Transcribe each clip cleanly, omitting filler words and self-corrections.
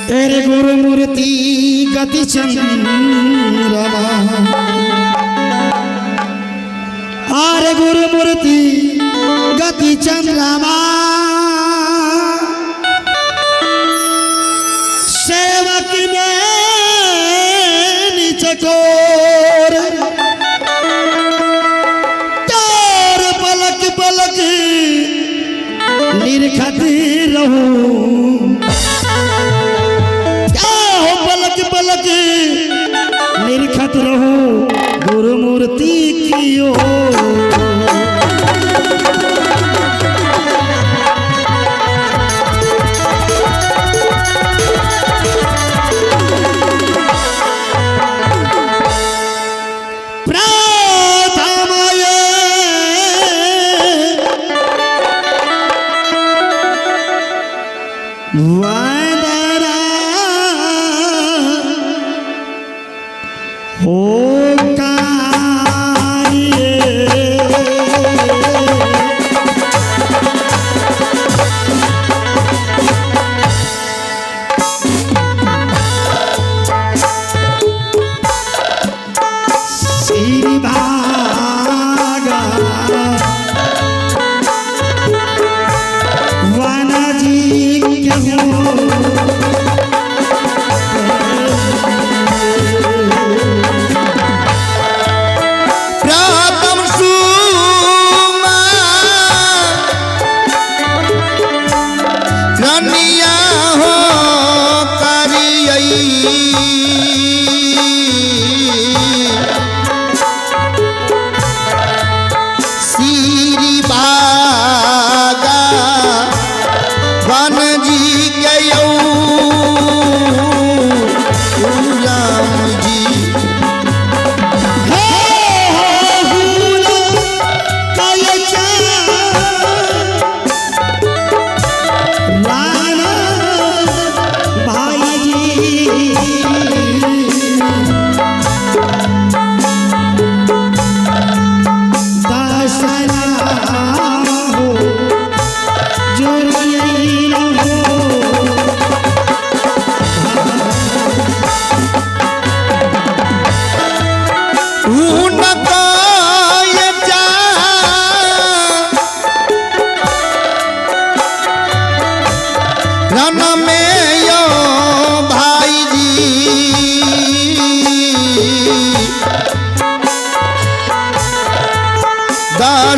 तेरे गुरु मूर्ति गति चंद्रमा आरे गुरु मूर्ति गति चंद्रमा सेवक में नीचे कोर तार पलक पलक निरखती रहूं पलक निरखत रहो गुरु मूर्ति की ओर।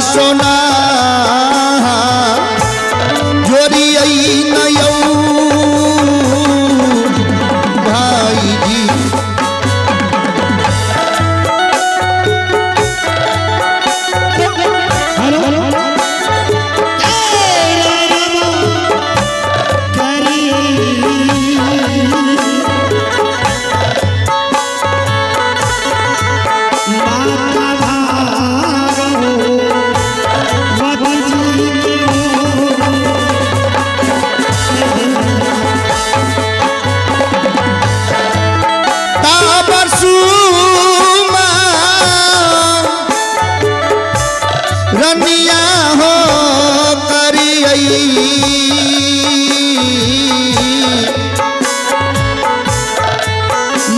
सोना जोरी नयौ भाई जी रनिया हो करियई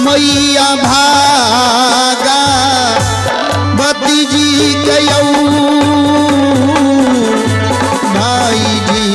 मैया भागा बती जी गयौ भाई जी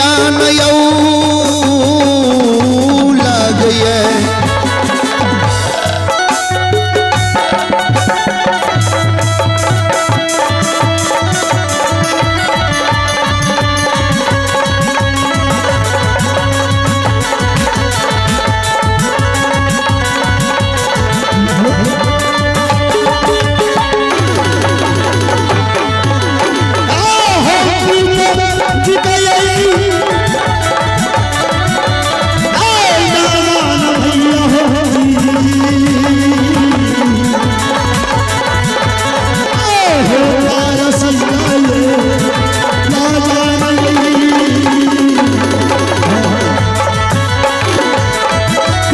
करिया नयौ लगिए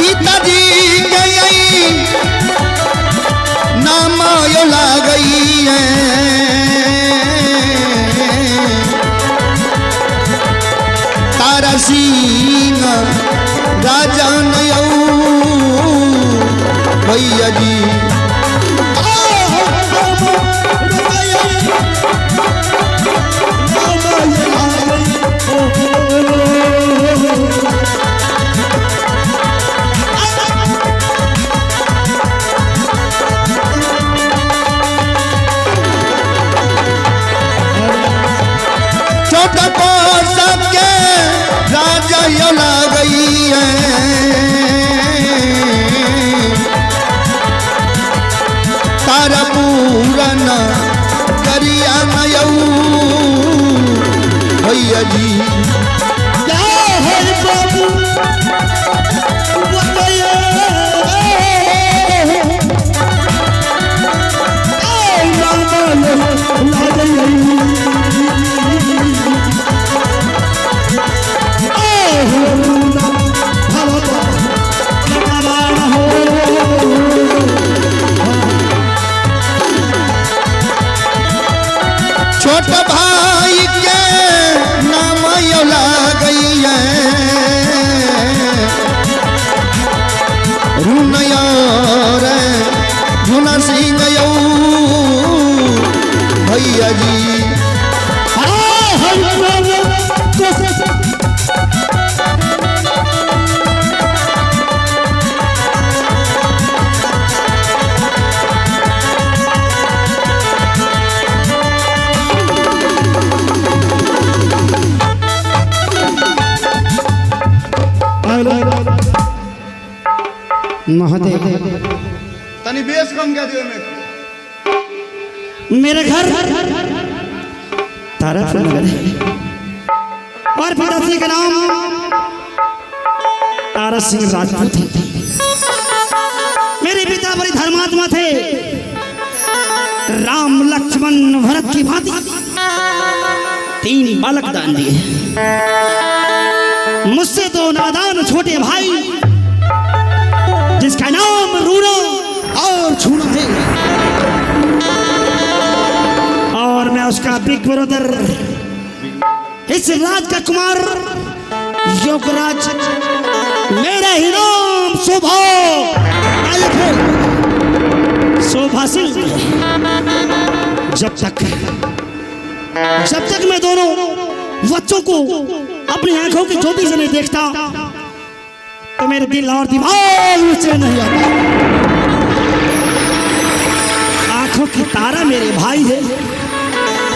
पिताजी गई नाम यो लागई है तारा सिंह राजा नयौ भैया जी छोटा को सबके राजा यो लागई है तारा पूरन करिया नयौ भैया जी छोट भाई के नाम यो लागई है रुनया रे झुना सिंह यौ भैया जी महादेव तनी बेस कम क्या दियो मेरे घर तारापुर नगर है और पिताजी का नाम तारा सिंह राजपूत है। मेरे पिता बड़े धर्मात्मा थे, राम लक्ष्मण भरत की भांति 3 बालक दान दिए। मुझसे तो नादान छोटे भाई जिसका नाम रूना और छूना है और मैं उसका बिग ब्रदर इस राज का कुमार योगराज मेरा ही नाम शोभा सिंह। जब तक मैं दोनों बच्चों को अपनी आंखों की ज्योति से नहीं देखता तो मेरे दिल और दिमाग से नहीं आता। आंखों की तारा मेरे भाई है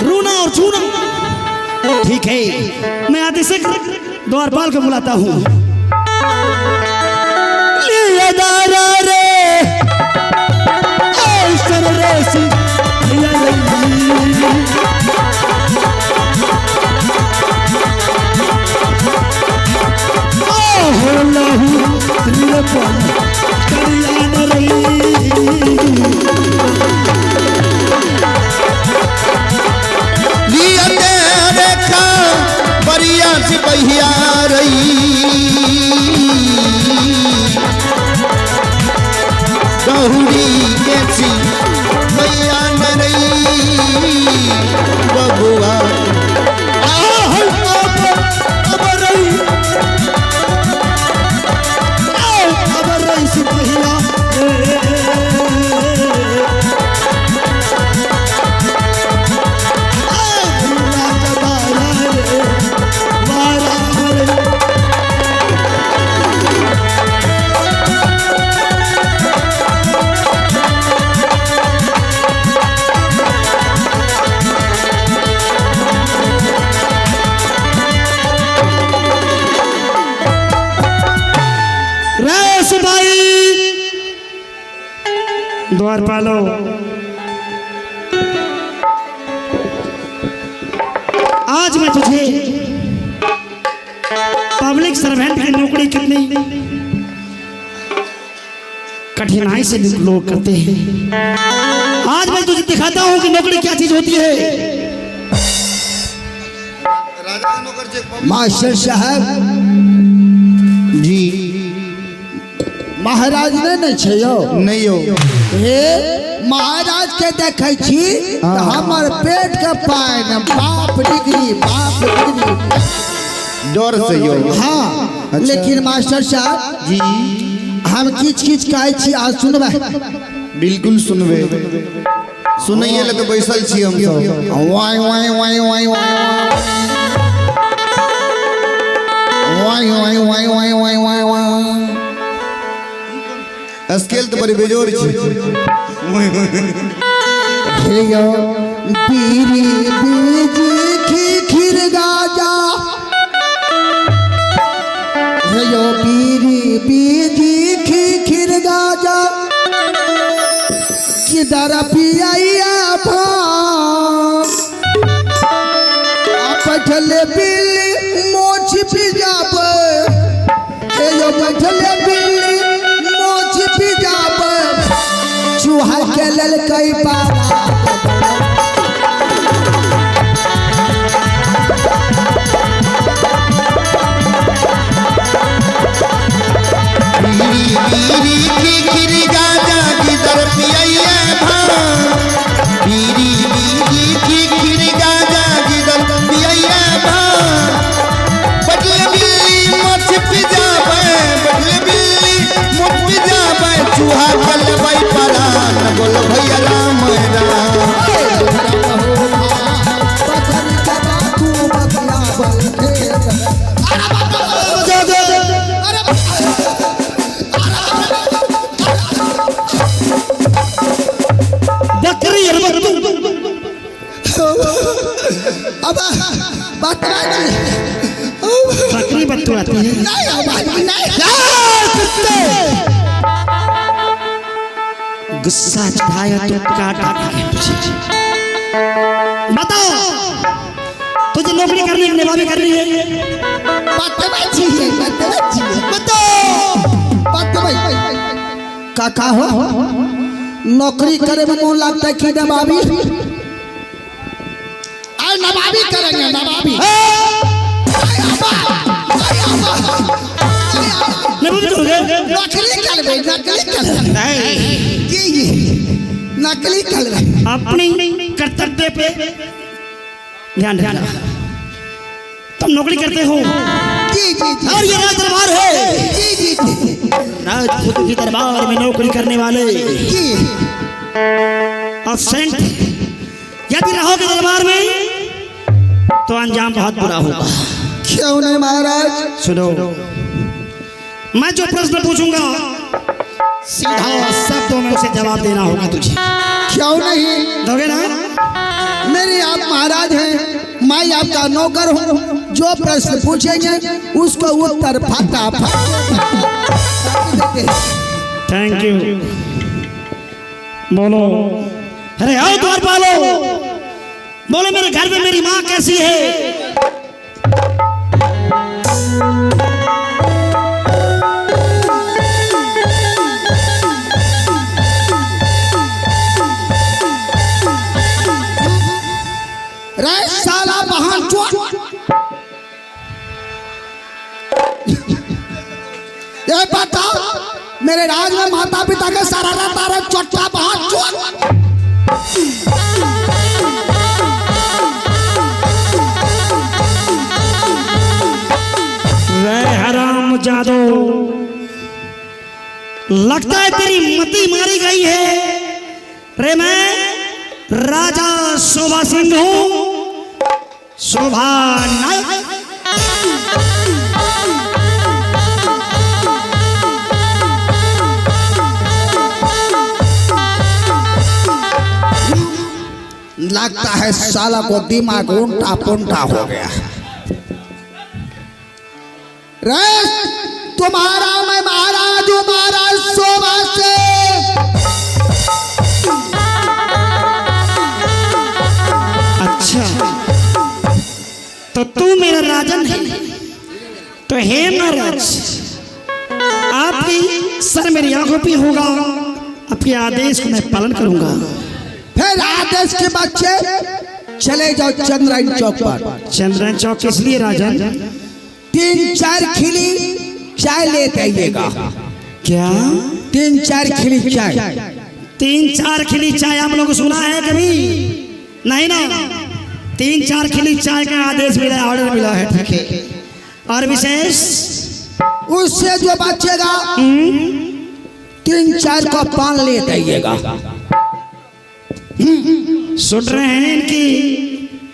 रूना और चूना। ठीक है, मैं आदि से द्वारपाल को बुलाता हूँ। बरिया सिपहिया रही गहुरी कैसी मैया न रही बबुआ द्वारपालो, आज मैं तुझे पब्लिक सर्वेंट की नौकरी कितनी कठिनाई से लोग करते हैं, आज मैं तुझे दिखाता हूं कि नौकरी क्या चीज होती है। मास्टर साहब जी महाराज ने नहीं छै यौ नहीं हो हे महाराज के देखे छी तो हमर पेट के पाइन बाप डिग्री डर से हो। हाँ अच्छा। लेकिन मास्टर साहब जी हम किच कहै छी आज सुनबे बिल्कुल सुनबे सुनैये ले तो बैसल छी हम सब। वाई वाई वाई वाई वाई वाई वाई वाई वाई वाई वाई वाई स्केल तो बड़ी बेजोर छी। हे यो बीरी बीजी खीर गाजा हे यो बीरी बीजी खीर गाजा किधर पिया बैठले बिल्ली मोछ पिजाब हे यो बैठले बिल्ली मोछ पिजाब चूहा के लेल कई पारा बीरी की खीर गाजा किधर पिया बीरी बीरी की खीर गाजा किधर पिया बटले बिल्ली मोछ पिजाबे बटले बिल्ली मोछ पिजाबे चूहा कलबै परान बोल भैया राम राम। अब बात बकरी बत्तू आती है। गुस्सा चढ़ाया तो काटा तुझे। बताओ तुझे नौकरी करनी है नवाबी करनी है? काका हो नौकरी करे में मन लगता है कि नवाबी नवाबी करेंगे नवाबी नकली कर अपनी कर्तव्य पे ध्यान रखना। तुम नौकरी करते हो और ये राज दरबार है, राजपूत के दरबार में नौकरी करने वाले अब्सेंट यदि रहोगे दरबार में तो अंजाम बहुत बुरा होगा। क्यों नहीं महाराज? सुनो, मैं जो प्रश्न पूछूंगा सीधा शब्दों में उसे जवाब देना होगा तुझे। क्यों नहीं दोगे ना? मेरे आप महाराज हैं, मैं आपका नौकर हूँ, जो प्रश्न पूछेंगे उसको उत्तर फटाफट। Thank you. बोलो, अरे आओ द्वारपालो, बोलो मेरे घर में मेरी माँ कैसी है? रे साला बहन चोट ये बताओ मेरे राज में माता पिता के सारा तारा चोटा बहन चोट हराम जादो, लगता है तेरी मति मारी गई है रे। मैं राजा शोभा सिंह हूँ, शोभा नायक। लगता है साला को दिमाग उल्टा पुंटा हो गया। रे तुम्हारा मैं महाराज हूँ, महाराज शोभा से तो हे महाराज, आपकी सर मेरी आंखों पे होगा, आपके आदेश को मैं पालन करूंगा। फिर आदेश के बच्चे चले जाओ चंद्रायन चौक पर। चंद्रायन चौक किस लिए राजन? 3-4 खिली चाय लेते आइएगा। क्या? 3-4 खिली चाय। 3-4 खिली चाय आप लोग सुना है कभी? नहीं ना। 3-4 खिली चाय का आदेश मिला है, ऑर्डर मिला है, ठीक है। और विशेष उससे जो बचेगा 3-4 का पान लेते आइएगा। सुन रहे हैं इनकी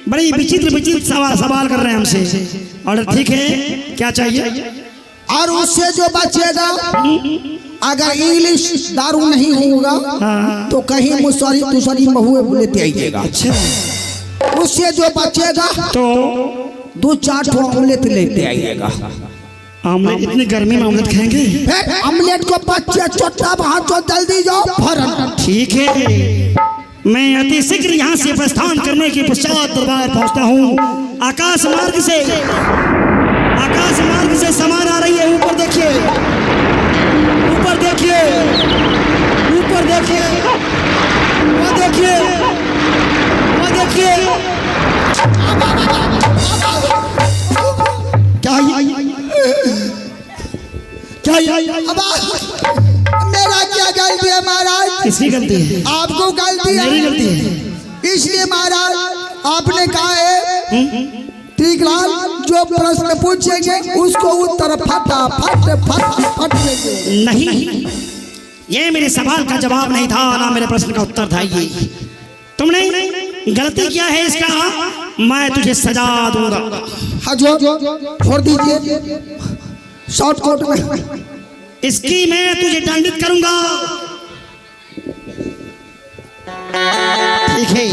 बड़ी विचित्र विचित्र सवाल कर रहे हैं हमसे। ऑर्डर ठीक है, क्या चाहिए? और उससे जो बचेगा अगर इंग्लिश दारू नहीं होगा तो कहीं मुसरी तुसरी महुए लेते आइएगा। अच्छा। उससे जो बचेगा तो 2-4 ठो ऑमलेट लेते आइएगा। आमलेट? इतनी गर्मी में आमलेट खाएंगे? फिर ऑमलेट को बच्चे चोटा वहां तो जल्दी जाओ फौरन। ठीक है, मैं अति शीघ्र यहाँ से प्रस्थान करने के पश्चात दरबार पहुँचता हूँ। आकाश मार्ग से सामान आ रही है। ऊपर देखिए, ऊपर देखिए, ऊपर देखिए, वो देखिए, वो देखिए। मेरा क्या गलती है महाराज? किसकी गलती है? आपको गलती है। मेरी गलती है। इसलिए महाराज आपने कहा है ठीक लाल जो प्रश्न पूछेंगे उसको उत्तर फटाफट देंगे। नहीं, ये मेरे सवाल का जवाब नहीं था, ना मेरे प्रश्न का उत्तर था। ये तुमने गलती किया है, इसका मैं तुझे सजा दूंगा। हाँ जो छोड़ दीजिए शॉर्टकट में। इसकी मैं तुझे दंडित करूंगा। ठीक है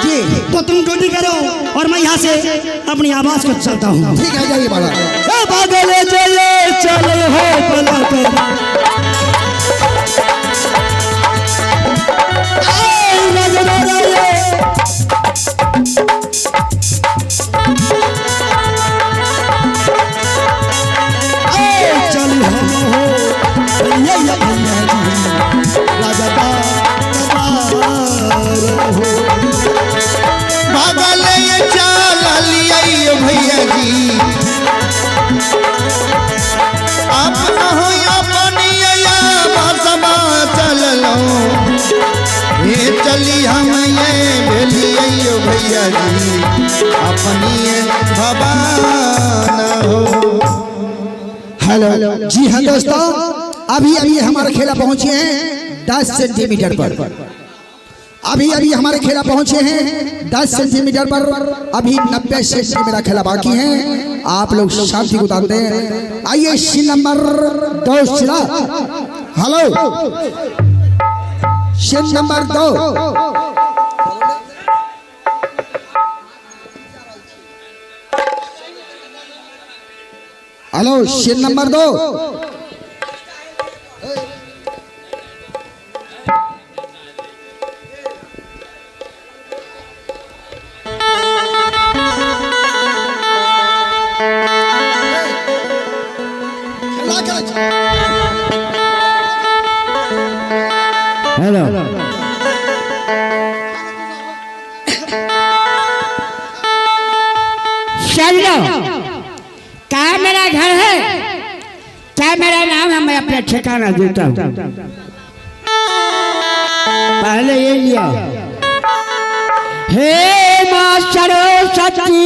जी, तो तुम ड्यूटी करो और मैं यहाँ से अपनी आवाज को चलता हूँ। ठीक है, जाइए बाबा। पागल चले चले हो भला कर भैया जी अपना हो अपनिया बसबा चल लो ये चली हम ये भेलियो भैया जी अपनी भवाना हो। हेलो जी हाँ दोस्तों, अभी हमारे खेला पहुंचे हैं 10 सेंटीमीटर पर। अभी हमारे खेला पहुंचे हैं 10 सेंटीमीटर पर। अभी 90 सेंटीमीटर खेला बाकी है। आप लोग शांति को जानते हैं। आइए सीन नंबर 2 चिरा। Hello scene number 2। Hello scene number 2। Hello चलो, क्या मेरा घर है, क्या मेरा नाम है, मैं अपना ठिकाना देता हूँ। पहले ये लिया, हे माँ सरस्वती